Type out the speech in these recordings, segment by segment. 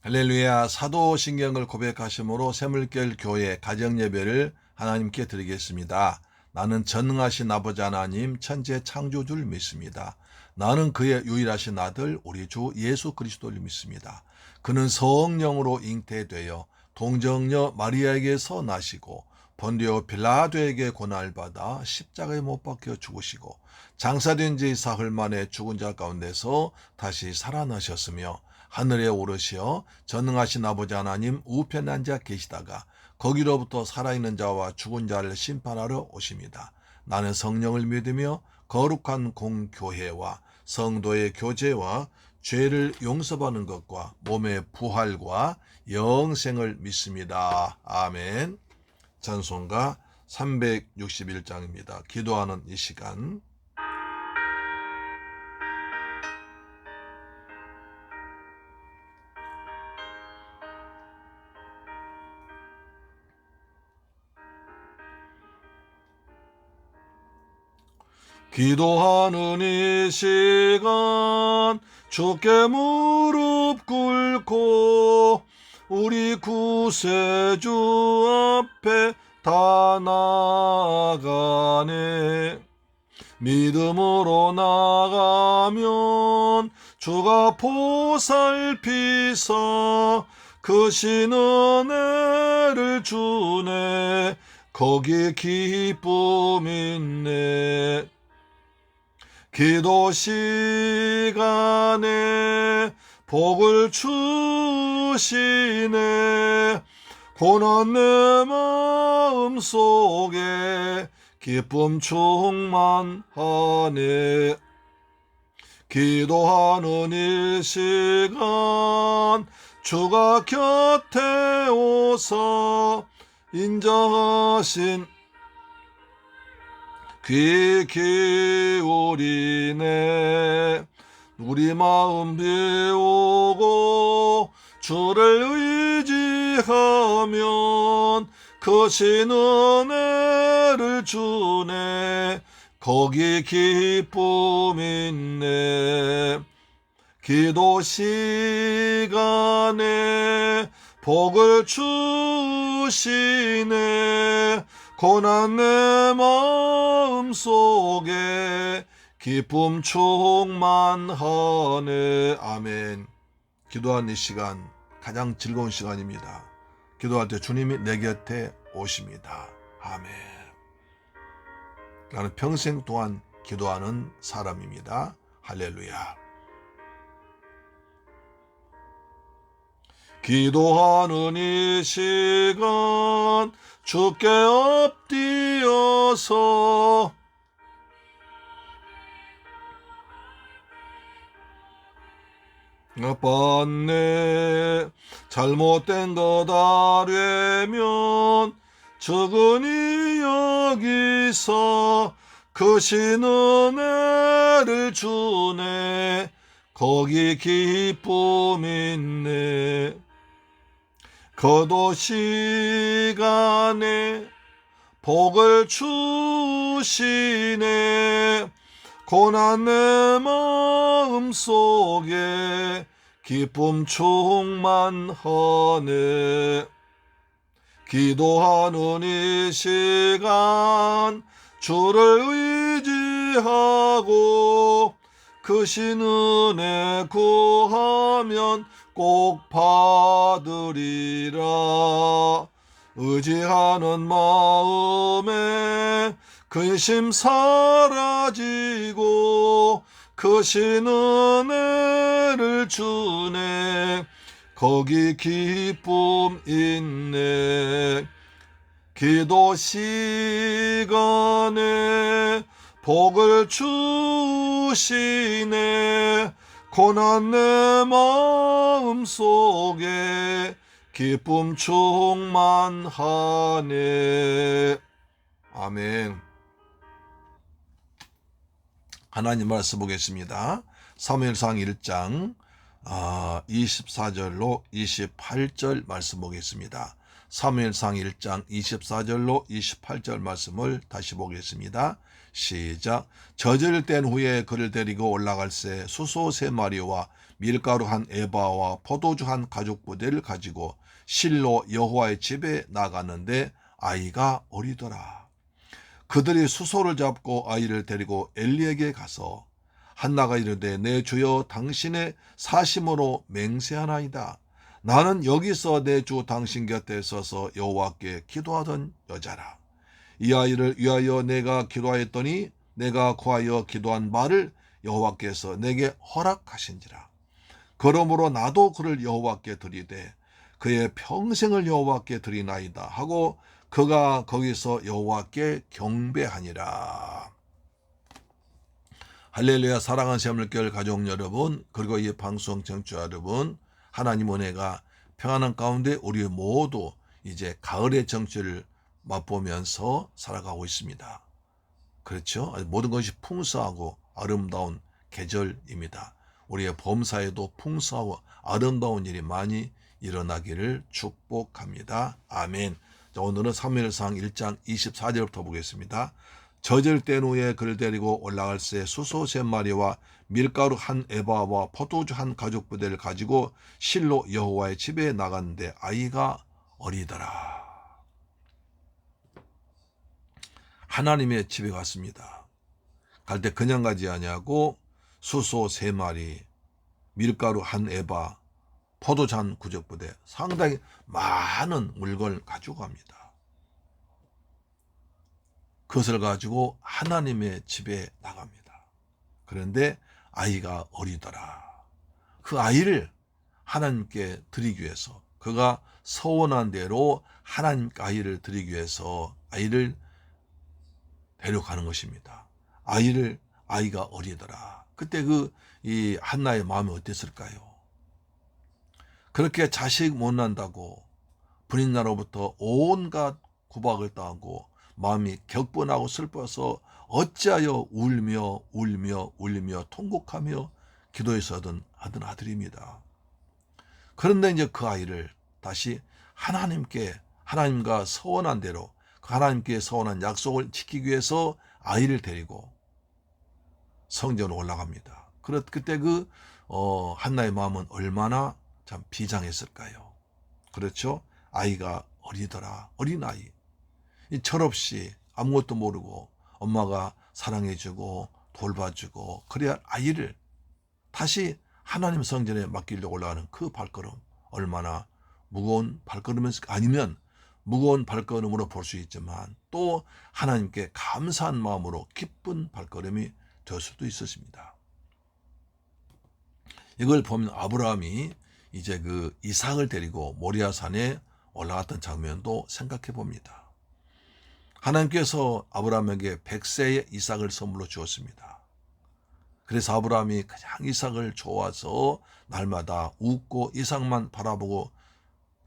할렐루야. 사도신경을 고백하심으로 샘물결 교회 가정예배를 하나님께 드리겠습니다. 나는 전능하신 아버지 하나님 천지의 창조주를 믿습니다. 나는 그의 유일하신 아들 우리 주 예수 그리스도를 믿습니다. 그는 성령으로 잉태되어 동정녀 마리아에게서 나시고 본디오 빌라도에게 고난을 받아 십자가에 못 박혀 죽으시고 장사된 지 사흘 만에 죽은 자 가운데서 다시 살아나셨으며 하늘에 오르시어 전능하신 아버지 하나님 우편에 앉아 계시다가 거기로부터 살아있는 자와 죽은 자를 심판하러 오십니다. 나는 성령을 믿으며 거룩한 공교회와 성도의 교제와 죄를 용서받는 것과 몸의 부활과 영생을 믿습니다. 아멘. 찬송가 361장입니다. 기도하는 이 시간. 기도하는 이 시간 주께 무릎 꿇고 우리 구세주 앞에 다 나아가네. 믿음으로 나가면 주가 보살피사 크신 은혜를 주네. 거기에 기쁨 있네. 기도 시간에 복을 주시네. 고난 내 마음 속에 기쁨 충만하네. 기도하는 이 시간 주가 곁에 오사 인자하신 귀 기울이네. 우리 마음 비우고 주를 의지하면 크신 은혜를 주네. 거기 기쁨 있네. 기도 시간에 복을 주시네. 고난 내 마음 속에 기쁨 충만하네. 아멘. 기도하는 이 시간 가장 즐거운 시간입니다. 기도할 때 주님이 내 곁에 오십니다. 아멘. 나는 평생 동안 기도하는 사람입니다. 할렐루야. 기도하는 이 시간 주께 엎드려서 아팠네. 잘못된 것 아뢰면 적은이 여기서 크신 은혜를 주네. 거기 기쁨 있네. 거도 시간에 복을 주시네. 고난 내 마음 속에 기쁨 충만하네. 기도하는 이 시간 주를 의지하고 크신 은혜 구하면 꼭 받으리라. 의지하는 마음에 근심 사라지고 크신 은혜를 주네. 거기 기쁨 있네. 기도 시간에 복을 주시네. 고난 내 마음 속에 기쁨 충만하네. 아멘. 하나님 말씀 보겠습니다. 사무엘상 1장 24절로 28절 말씀 보겠습니다. 사무엘상 1장 24절로 28절 말씀을 다시 보겠습니다. 시작. 젖을 뗀 후에 그를 데리고 올라갈새 수소 3마리와 밀가루 한 에바와 포도주 한 가죽 부대를 가지고 실로 여호와의 집에 나갔는데 아이가 어리더라. 그들이 수소를 잡고 아이를 데리고 엘리에게 가서 한나가 이르되 내 주여 당신의 사심으로 맹세하나이다. 나는 여기서 내 주 당신 곁에 서서 여호와께 기도하던 여자라. 이 아이를 위하여 내가 기도하였더니 내가 구하여 기도한 바를 여호와께서 내게 허락하신지라. 그러므로 나도 그를 여호와께 드리되 그의 평생을 여호와께 드리나이다 하고 그가 거기서 여호와께 경배하니라. 할렐루야. 사랑하는 새물결 가족 여러분, 그리고 이 방송 청취자 여러분, 하나님 은혜가 평안한 가운데 우리 모두 이제 가을의 정취를 맛보면서 살아가고 있습니다. 그렇죠? 모든 것이 풍성하고 아름다운 계절입니다. 우리의 범사에도 풍성하고 아름다운 일이 많이 일어나기를 축복합니다. 아멘. 자, 오늘은 사무엘상 1장 24절부터 보겠습니다. 젖을 뗀 후에 그를 데리고 올라갈새 수소 3마리와 밀가루 한 에바와 포도주 한 가죽 부대를 가지고 실로 여호와의 집에 나갔는데 아이가 어리더라. 하나님의 집에 갔습니다. 갈 때 그냥 가지 아니하고 수소 3마리, 밀가루 한 에바, 포도주 한 가죽 부대, 상당히 많은 물건을 가지고 갑니다. 그것을 가지고 하나님의 집에 나갑니다. 그런데 아이가 어리더라. 그 아이를 하나님께 드리기 위해서, 그가 서원한 대로 하나님 아이를 드리기 위해서 아이를 데려가는 것입니다. 아이가 어리더라. 그때 이 한나의 마음이 어땠을까요? 그렇게 자식 못 난다고 분인나로부터 온갖 구박을 당하고 마음이 격분하고 슬퍼서 어찌하여 울며 통곡하며 기도에서 얻은 아들입니다. 그런데 이제 그 아이를 다시 하나님과 서원한 대로 하나님께 서원한 약속을 지키기 위해서 아이를 데리고 성전으로 올라갑니다. 그때 한나의 마음은 얼마나 참 비장했을까요? 그렇죠? 아이가 어리더라. 어린아이. 철없이 아무것도 모르고 엄마가 사랑해주고 돌봐주고 그래야 아이를 다시 하나님 성전에 맡기려고 올라가는 그 발걸음, 얼마나 무거운 발걸음이었을까? 아니면 무거운 발걸음으로 볼 수 있지만 또 하나님께 감사한 마음으로 기쁜 발걸음이 될 수도 있었습니다. 이걸 보면 아브라함이 이제 이삭을 데리고 모리아산에 올라갔던 장면도 생각해 봅니다. 하나님께서 아브라함에게 100세의 이삭을 선물로 주었습니다. 그래서 아브라함이 그냥 이삭을 좋아서 날마다 웃고 이삭만 바라보고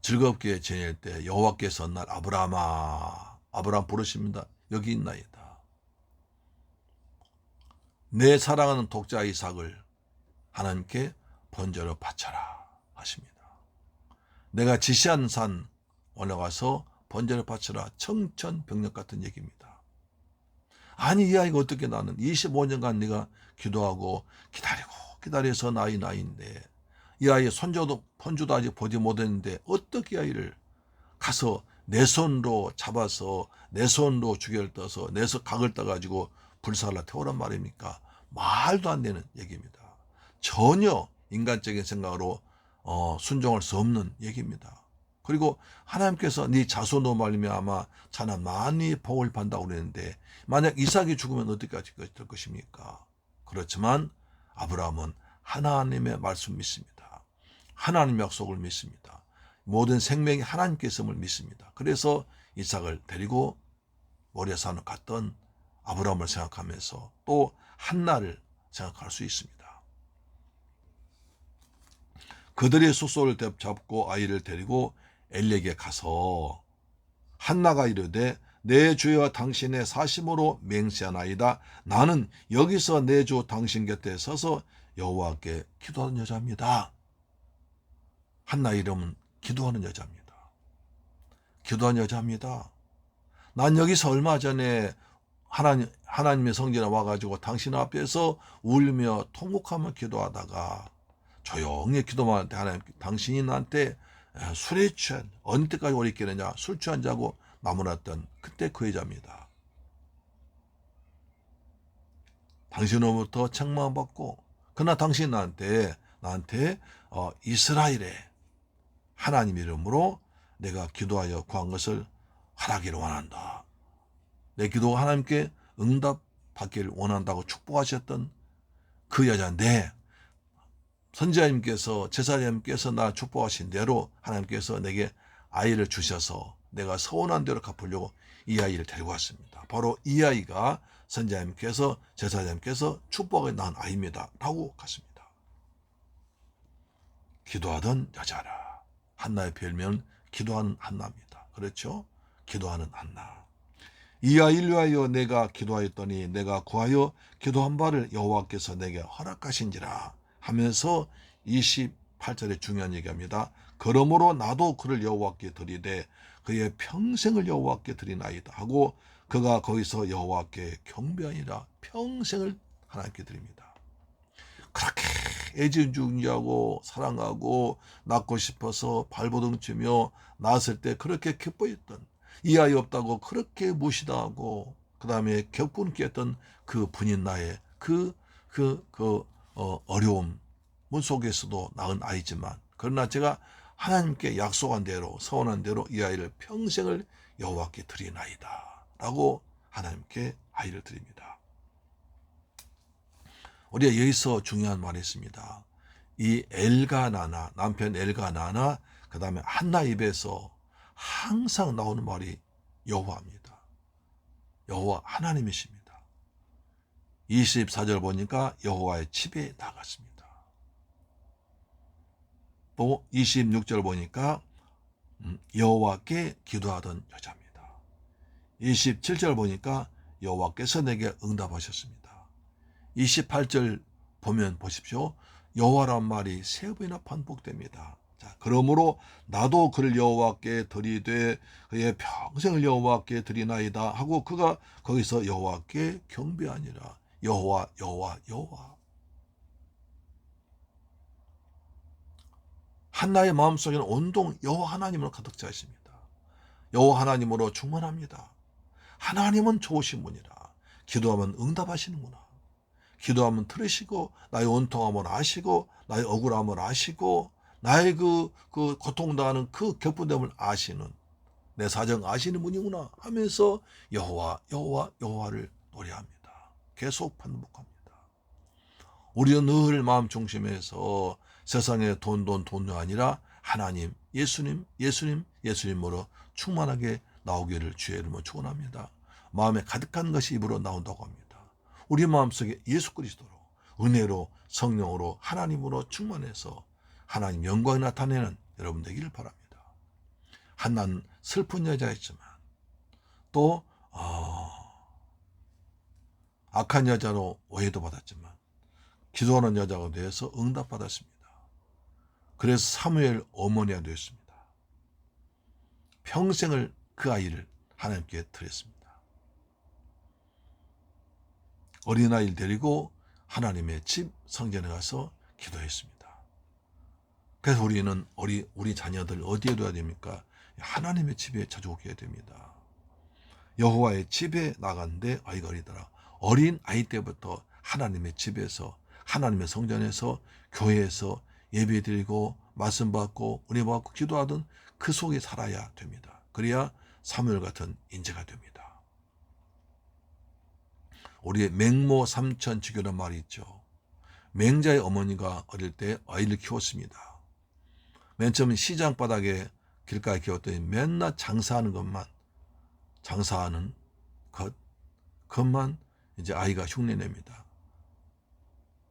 즐겁게 지낼 때 여호와께서 날 아브라함아, 아브라함 부르십니다. 여기 있나이다. 내 사랑하는 독자 이삭을 하나님께 번제로 바쳐라 하십니다. 내가 지시한 산 올라가서 번제를 바쳐라. 청천벽력 같은 얘기입니다. 아니 이 아이가 어떻게 나는 25년간 네가 기도하고 기다려서 나이인데 이 아이 손주도 아직 보지 못했는데 어떻게 아이를 가서 내 손으로 잡아서 내 손으로 주결을 떠서 내 손 각을 떠가지고 불살라 태우란 말입니까? 말도 안 되는 얘기입니다. 전혀 인간적인 생각으로 순종할 수 없는 얘기입니다. 그리고 하나님께서 네 자손으로 말미암아 자나 많이 복을 받는다고 그랬는데 만약 이삭이 죽으면 어떻게 될 것입니까? 그렇지만 아브라함은 하나님의 말씀 믿습니다. 하나님의 약속을 믿습니다. 모든 생명이 하나님께 있음을 믿습니다. 그래서 이삭을 데리고 모리아산으로 갔던 아브라함을 생각하면서 또 한나를 생각할 수 있습니다. 그들이 숫소를 잡고 아이를 데리고 엘리에게 가서 한나가 이르되 내 주여 당신의 사심으로 맹세하나이다. 나는 여기서 내 주 당신 곁에 서서 여호와께 기도하는 여자입니다. 한나 이름은 기도하는 여자입니다. 기도하는 여자입니다. 난 여기서 얼마 전에 하나님의 성전에 와가지고 당신 앞에서 울며 통곡하며 기도하다가 조용히 기도만 할 때 하나님 당신이 나한테 술에 취한 어느 때까지 오래 있겠느냐 술 취한 자고 나무랐던 그때 그 여자입니다. 당신으로부터 책망 받고 그러나 당신 나한테 이스라엘의 하나님 이름으로 내가 기도하여 구한 것을 하라기를 원한다. 내 기도가 하나님께 응답받기를 원한다고 축복하셨던 그 여자인데 선지자님께서 제사장님께서 나 축복하신 대로 하나님께서 내게 아이를 주셔서 내가 서운한 대로 갚으려고 이 아이를 데리고 왔습니다. 바로 이 아이가 선지자님께서 제사장님께서 축복을 낳은 아이입니다. 라고 갔습니다. 기도하던 여자라. 한나의 별명은 기도하는 한나입니다. 그렇죠? 기도하는 한나. 이 아이를 위하여 내가 기도하였더니 내가 구하여 기도한 바를 여호와께서 내게 허락하신지라 하면서 28절에 중요한 얘기합니다. 그러므로 나도 그를 여호와께 드리되 그의 평생을 여호와께 드리나이다 하고 그가 거기서 여호와께 경배하니라. 평생을 하나님께 드립니다. 그렇게 애지중지하고 사랑하고 낳고 싶어서 발버둥치며 낳았을 때 그렇게 기뻐했던 이 아이 없다고 그렇게 무시당하고 그 다음에 격분케 했던 그 분인 나의 어려움 속에서도 낳은 아이지만 그러나 제가 하나님께 약속한 대로 서원한 대로 이 아이를 평생을 여호와께 드리나이다 라고 하나님께 아이를 드립니다. 우리가 여기서 중요한 말이 있습니다. 이 엘가나나 남편 엘가나나 그 다음에 한나 입에서 항상 나오는 말이 여호와입니다. 여호와 하나님이십니다. 24절 보니까 여호와의 집에 나갔습니다. 또 26절 보니까 여호와께 기도하던 여자입니다. 27절 보니까 여호와께서 내게 응답하셨습니다. 28절 보면 보십시오. 여호와란 말이 3번이나 반복됩니다. 자, 그러므로 나도 그를 여호와께 드리되 그의 평생을 여호와께 드리나이다 하고 그가 거기서 여호와께 경배하니라. 여호와 여호와 여호와. 한나의 마음속에는 온통 여호와 하나님으로 가득 차 있습니다. 여호와 하나님으로 충만합니다. 하나님은 좋으신 분이라. 기도하면 응답하시는구나. 기도하면 들으시고 나의 원통함을 아시고 나의 억울함을 아시고 나의 그 고통당하는 그 격분됨을 아시는 내 사정 아시는 분이구나 하면서 여호와 여호와 여호와를 노래합니다. 계속 반복합니다. 우리는 늘 마음 중심에서 세상의 돈도 아니라 하나님 예수님으로 충만하게 나오기를 주의 이름으로 축원합니다. 마음에 가득한 것이 입으로 나온다고 합니다. 우리 마음속에 예수 그리스도로 은혜로 성령으로 하나님으로 충만해서 하나님 영광이 나타내는 여러분 되기를 바랍니다. 한나는 슬픈 여자였지만 또 악한 여자로 오해도 받았지만 기도하는 여자가 되어서 응답받았습니다. 그래서 사무엘 어머니가 되었습니다. 평생을 그 아이를 하나님께 드렸습니다. 어린아이를 데리고 하나님의 집 성전에 가서 기도했습니다. 그래서 우리는 우리 자녀들 어디에 둬야 됩니까? 하나님의 집에 자주 오게 됩니다. 여호와의 집에 나갔는데 아이가 어리더라. 어린 아이 때부터 하나님의 집에서 하나님의 성전에서 교회에서 예배드리고 말씀 받고 은혜 받고 기도하던 그 속에 살아야 됩니다. 그래야 사무엘 같은 인재가 됩니다. 우리의 맹모 삼천지교라는 말이 있죠. 맹자의 어머니가 어릴 때 아이를 키웠습니다. 맨 처음 시장 바닥에 길가에 키웠더니 맨날 장사하는 것만 이제 아이가 흉내냅니다.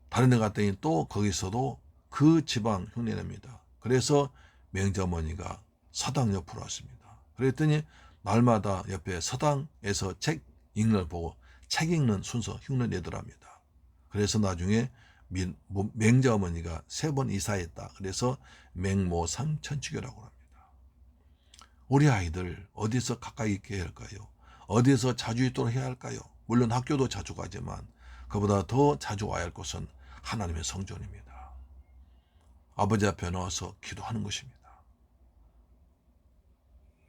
다른 데 갔더니 또 거기서도 그 지방 흉내냅니다. 그래서 맹자 어머니가 서당 옆으로 왔습니다. 그랬더니 날마다 옆에 서당에서 책 읽는 걸 보고 책 읽는 순서 흉내 내더랍니다. 그래서 나중에 맹자 어머니가 3번 이사했다. 그래서 맹모 삼천지교라고 합니다. 우리 아이들 어디서 가까이 있게 해야 할까요? 어디서 자주 있도록 해야 할까요? 물론 학교도 자주 가지만 그보다 더 자주 와야 할 곳은 하나님의 성전입니다. 아버지 앞에 나와서 기도하는 것입니다.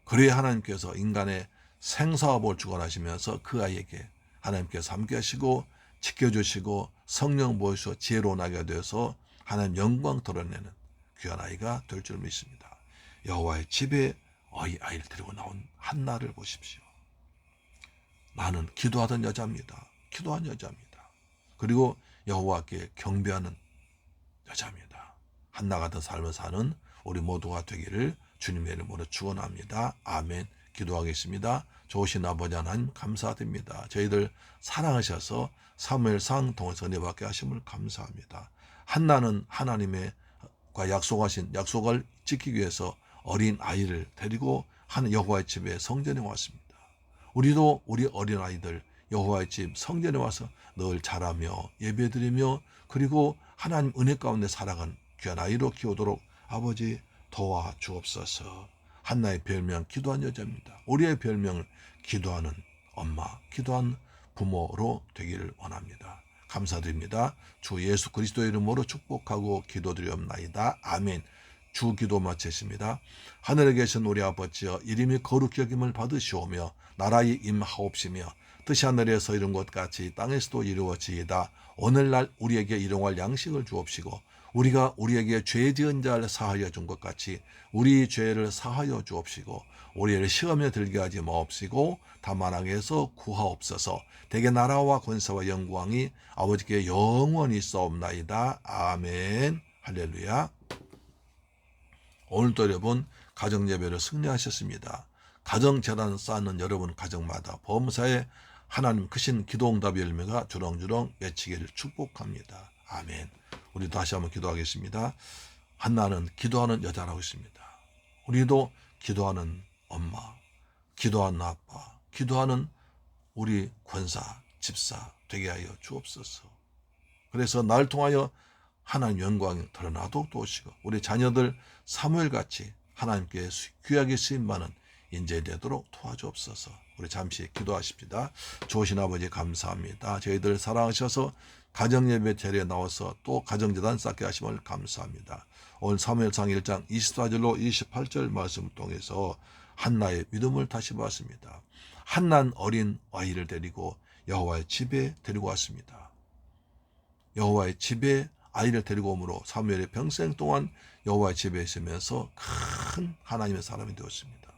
그래야 하나님께서 인간의 생사업을 주관하시면서 그 아이에게 하나님께서 함께하시고 지켜주시고 성령 보여주셔 지혜로운 아이가 되어서 하나님 영광 드러내는 귀한 아이가 될 줄 믿습니다. 여호와의 집에 아이를 데리고 나온 한나를 보십시오. 나는 기도하던 여자입니다. 기도한 여자입니다. 그리고 여호와께 경배하는 여자입니다. 한나 같은 삶을 사는 우리 모두가 되기를 주님의 이름으로 축원합니다. 아멘. 기도하겠습니다. 좋으신 아버지 하나님 감사드립니다. 저희들 사랑하셔서 사무엘상 통해서 은혜받게 하심을 감사합니다. 한나는 하나님의 약속하신 약속을 지키기 위해서 어린 아이를 데리고 여호와의 집에 성전에 왔습니다. 우리도 우리 어린 아이들 여호와의 집 성전에 와서 늘 자라며 예배드리며 그리고 하나님 은혜 가운데 살아간 귀한 아이로 키우도록 아버지 도와주옵소서. 한나의 별명 기도한 여자입니다. 우리의 별명을 기도하는 엄마, 기도한 부모로 되기를 원합니다. 감사드립니다. 주 예수 그리스도의 이름으로 축복하고 기도드리옵나이다. 아멘. 주 기도 마치십니다. 하늘에 계신 우리 아버지여 이름이 거룩히 여김을 받으시오며 나라의 임하옵시며 뜻이 하늘에서 이룬 것 같이 땅에서도 이루어지이다. 오늘날 우리에게 일용할 양식을 주옵시고 우리가 우리에게 죄 지은 자를 사하여 준 것 같이 우리 죄를 사하여 주옵시고 우리를 시험에 들게 하지 마옵시고 다만 악에서 구하옵소서. 대개 나라와 권세와 영광이 아버지께 영원히 있사옵나이다. 아멘. 할렐루야. 오늘도 여러분 가정예배를 승리하셨습니다. 가정재단 쌓는 여러분 가정마다 범사에 하나님 크신 기도응답의 열매가 주렁주렁 맺히기를 축복합니다. 아멘. 우리 다시 한번 기도하겠습니다. 한나는 기도하는 여자라고 했습니다. 우리도 기도하는 엄마, 기도하는 아빠, 기도하는 우리 권사, 집사 되게 하여 주옵소서. 그래서 날 통하여 하나님 영광이 드러나도록 도우시고 우리 자녀들 사무엘같이 하나님께 귀하게 쓰임받는 인재 되도록 도와주옵소서. 우리 잠시 기도하십시다. 좋으신 아버지 감사합니다. 저희들 사랑하셔서 가정예배 자리에 나와서 또 가정재단 쌓게 하심을 감사합니다. 오늘 사무엘상 1장 24절로 28절 말씀을 통해서 한나의 믿음을 다시 봤습니다. 한난 어린 아이를 데리고 여호와의 집에 데리고 왔습니다. 여호와의 집에 아이를 데리고 오므로 사무엘의 평생 동안 여호와의 집에 있으면서 큰 하나님의 사람이 되었습니다.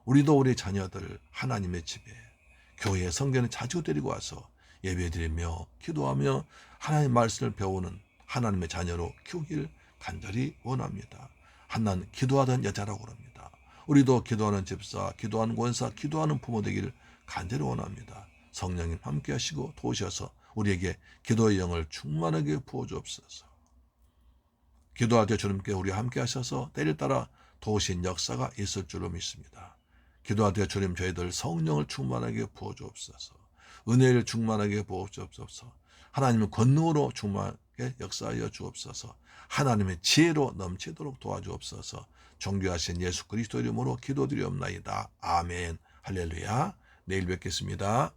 우리도 우리 자녀들 하나님의 집에 교회 성전에 자주 데리고 와서 예배드리며 기도하며 하나님의 말씀을 배우는 하나님의 자녀로 키우길 간절히 원합니다. 한나는 기도하던 여자라고 합니다. 우리도 기도하는 집사, 기도하는 권사, 기도하는 부모 되기를 간절히 원합니다. 성령님 함께 하시고 도우셔서 우리에게 기도의 영을 충만하게 부어주옵소서. 기도할 때 주님께 우리 함께 하셔서 때를 따라 도우신 역사가 있을 줄로 믿습니다. 기도할 때 주님 저희들 성령을 충만하게 부어주옵소서. 은혜를 충만하게 부어주옵소서. 하나님의 권능으로 충만하게 역사하여 주옵소서. 하나님의 지혜로 넘치도록 도와주옵소서. 존귀하신 예수 그리스도 이름으로 기도드리옵나이다. 아멘. 할렐루야. 내일 뵙겠습니다.